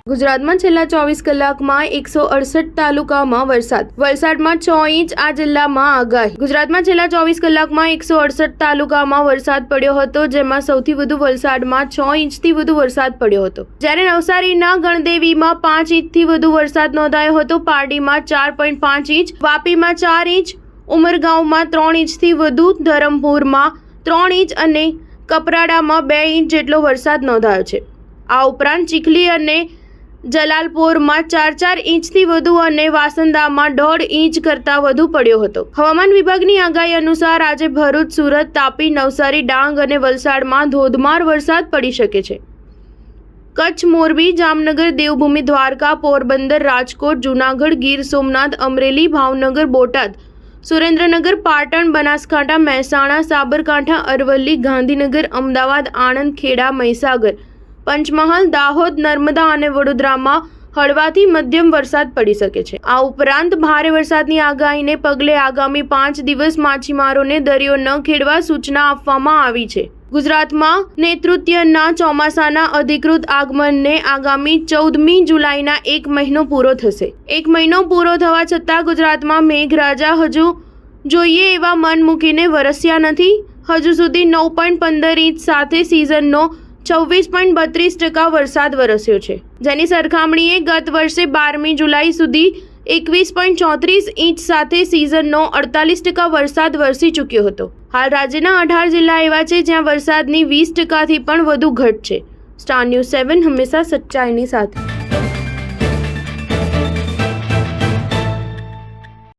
ગુજરાતમાં છેલ્લા 24 કલાકમાં 168 તાલુકામાં વરસાદ. વલસાડમાં 6 ઇંચ. આ જિલ્લામાં આગાહી. ગુજરાતમાં છેલ્લા 24 કલાકમાં 168 તાલુકામાં વરસાદ પડ્યો હતો, જેમાં સૌથી વધુ વલસાડમાં 6 ઇંચથી વધુ વરસાદ પડ્યો હતો. જ્યારે નવસારીના ગણદેવીમાં 5 ઇંચથી વધુ વરસાદ નોંધાયો હતો. પારડીમાં 4.5 ઇંચ, વાપીમાં 4 ઇંચ, ઉમરગાંવમાં 3 ઇંચથી વધુ, ધરમપુરમાં 3 ઇંચ અને કપરાડામાં 2 ઇંચ જેટલો વરસાદ નોંધાયો છે. આ ઉપરાંત ચીખલી અને જલાલપોરમાં 4 ઇંચથી વધુ અને વાસંદામાં 1.5 ઇંચ કરતાં વધુ પડ્યો હતો. હવામાન વિભાગની આગાહી અનુસાર આજે ભરૂચ, સુરત, તાપી, નવસારી, ડાંગ અને વલસાડમાં ધોધમાર વરસાદ પડી શકે છે. કચ્છ, મોરબી, જામનગર, દેવભૂમિ, દ્વારકા, પોરબંદર, રાજકોટ, જૂનાગઢ, ગીર સોમનાથ, અમરેલી, ભાવનગર, બોટાદ, સુરેન્દ્રનગર, પાટણ, બનાસકાંઠા, મહેસાણા, સાબરકાંઠા, અરવલ્લી, ગાંધીનગર, અમદાવાદ, આણંદ, ખેડા, મહીસાગર, પંચમહાલ, દાહોદ, નર્મદા અને વડોદરામાં હળવાથી મધ્યમ વરસાદ પડી શકે છે. આ ઉપરાંત ભારે વરસાદની આગાહીને પગલે આગામી 5 દિવસ માછીમારોને દરિયો ન ખેડવા સૂચના આપવામાં આવી છે. ગુજરાતમાં નૈઋત્યના ચોમાસાના અધિકૃત આગમનને આગામી 14મી જુલાઈના 1 મહિનો પૂરો થશે. 1 મહિનો પૂરો થવા છતાં ગુજરાતમાં મેઘરાજા હજુ જોઈએ એવા મન મૂકીને વરસ્યા નથી. હજુ સુધી 9.15 ઇંચ સાથે સિઝનનો 26.32% વરસાદ વરસ્યો છે, જેની સરખામણીએ ગત વર્ષે 12મી જુલાઈ સુધી 21.34 ઇંચ સાથે સિઝનનો 48% વરસાદ વરસી ચૂક્યો હતો. હાલ રાજ્યના 18 જિલ્લા એવા છે જ્યાં વરસાદની 20%થી પણ વધુ ઘટ છે. સ્ટાર ન્યૂઝ 7 હંમેશા સચ્ચાઈની સાથે.